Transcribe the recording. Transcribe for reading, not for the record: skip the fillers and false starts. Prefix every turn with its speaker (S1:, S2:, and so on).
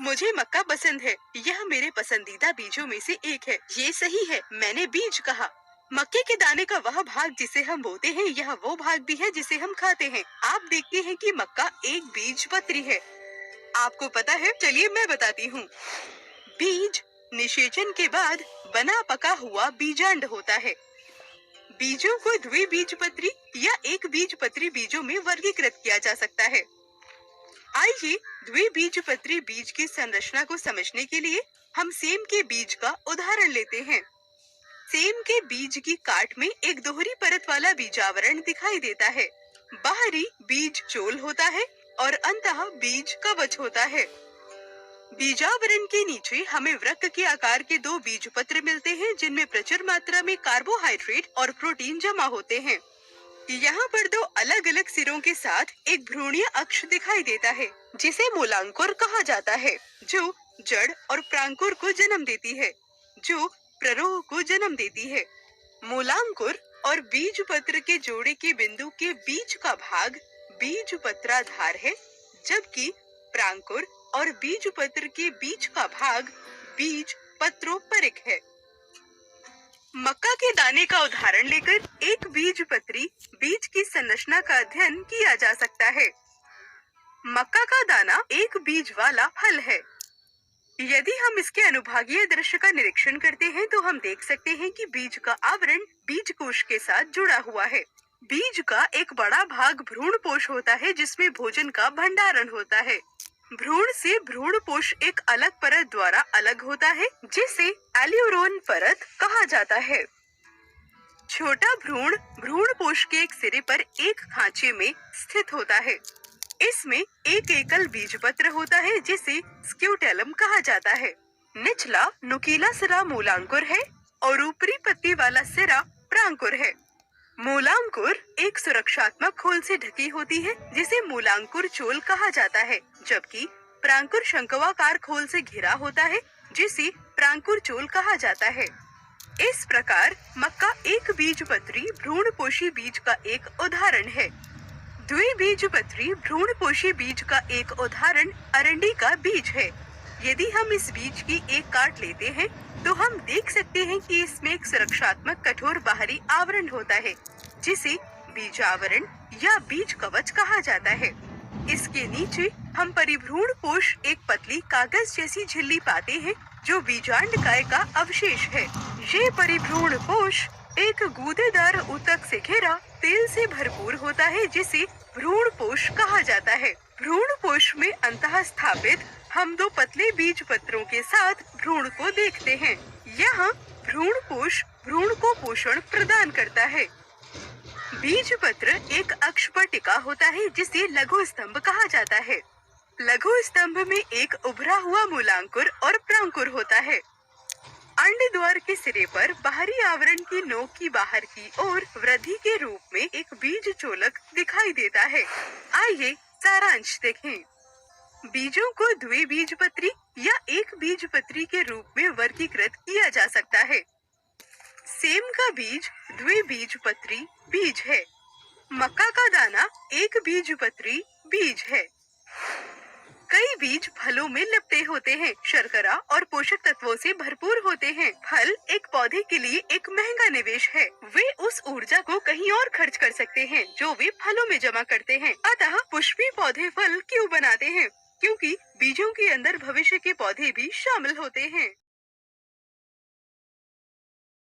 S1: मुझे मक्का पसंद है। यह मेरे पसंदीदा बीजों में से एक है। ये सही है, मैंने बीज कहा। मक्के के दाने का वह भाग जिसे हम बोते हैं, यह वो भाग भी है जिसे हम खाते हैं। आप देखते हैं कि मक्का एक बीज पत्री है। आपको पता है? चलिए मैं बताती हूँ। बीज निषेचन के बाद बना पका हुआ बीजांड होता है। बीजों को द्विबीजपत्री या एक बीजपत्री बीजों में वर्गीकृत किया जा सकता है। आइए द्विबीजपत्री बीज की संरचना को समझने के लिए हम सेम के बीज का उदाहरण लेते हैं। सेम के बीज की काट में एक दोहरी परत वाला बीजावरण दिखाई देता है। बाहरी बीज चोल होता है और अंतः बीज कवच होता है। बीजावरण के नीचे हमें वृक्क के आकार के दो बीजपत्र मिलते हैं, जिनमें प्रचुर मात्रा में कार्बोहाइड्रेट और प्रोटीन जमा होते हैं। यहाँ पर दो अलग अलग सिरों के साथ एक भ्रूणीय अक्ष दिखाई देता है, जिसे मूलांकुर कहा जाता है, जो जड़ और प्रांकुर को जन्म देती है, जो प्ररोह को जन्म देती है। मूलांकुर और बीजपत्र के जोड़े के बिंदु के बीच का भाग बीजपत्राधार है, जबकि प्रांकुर और बीजपत्र के बीच का भाग बीज पत्रोपरिक है। मक्का के दाने का उदाहरण लेकर एक बीजपत्री बीज की संरचना का अध्ययन किया जा सकता है। मक्का का दाना एक बीज वाला फल है। यदि हम इसके अनुभागीय दृश्य का निरीक्षण करते हैं तो हम देख सकते हैं कि बीज का आवरण बीज कोश के साथ जुड़ा हुआ है। बीज का एक बड़ा भाग भ्रूणपोष होता है, जिसमें भोजन का भंडारण होता है। भ्रूण से भ्रूणपोष एक अलग परत द्वारा अलग होता है, जिसे एल्यूरोन परत कहा जाता है। छोटा भ्रूण भ्रूणपोष के एक सिरे पर एक खांचे में स्थित होता है। इसमें एक एकल बीजपत्र होता है, जिसे स्क्यूटेलम कहा जाता है। निचला नुकीला सिरा मूलांकुर है और ऊपरी पत्ती वाला सिरा प्रांकुर है। मूलांकुर एक सुरक्षात्मक खोल से ढकी होती है, जिसे मूलांकुर चोल कहा जाता है, जबकि प्रांकुर शंक्वाकार खोल से घिरा होता है, जिसे प्रांकुर चोल कहा जाता है। इस प्रकार मक्का एक बीजपत्री भ्रूणपोषी बीज का एक उदाहरण है। द्विबीजपत्री भ्रूणपोषी बीज का एक उदाहरण अरंडी का बीज है। यदि हम इस बीज की एक काट लेते हैं तो हम देख सकते हैं कि इसमें एक सुरक्षात्मक कठोर बाहरी आवरण होता है, जिसे बीजावरण या बीज कवच कहा जाता है। इसके नीचे हम परिभ्रूण कोश एक पतली कागज जैसी झिल्ली पाते हैं, जो बीजांडकाय का अवशेष है। ये परिभ्रूण कोश एक गूदेदार ऊतक से घिरा तेल से भरपूर होता है, जिसे भ्रूणपोष कहा जाता है। भ्रूणपोष में अंतः स्थापित हम दो पतले बीज पत्रों के साथ भ्रूण को देखते हैं। यहाँ भ्रूणपोष भ्रूण को पोषण प्रदान करता है। बीज पत्र एक अक्ष पर टिका होता है, जिसे लघु स्तंभ कहा जाता है। लघु स्तंभ में एक उभरा हुआ मूलांकुर और प्रांकुर होता है। अंड द्वार के सिरे पर बाहरी आवरण की नोक की बाहर की ओर वृद्धि के रूप में एक बीज चोलक दिखाई देता है। आइए सारांश देखें। बीजों को द्विबीजपत्री या एक बीजपत्री के रूप में वर्गीकृत किया जा सकता है। सेम का बीज द्विबीजपत्री बीज है। मक्का का दाना एक बीजपत्री बीज है। कई बीज फलों में लिपटे होते हैं, शर्करा और पोषक तत्वों से भरपूर होते हैं। फल एक पौधे के लिए एक महंगा निवेश है। वे उस ऊर्जा को कहीं और खर्च कर सकते हैं जो वे फलों में जमा करते हैं। अतः पुष्पी पौधे फल क्यों बनाते हैं? क्योंकि बीजों के अंदर भविष्य के पौधे भी शामिल होते हैं।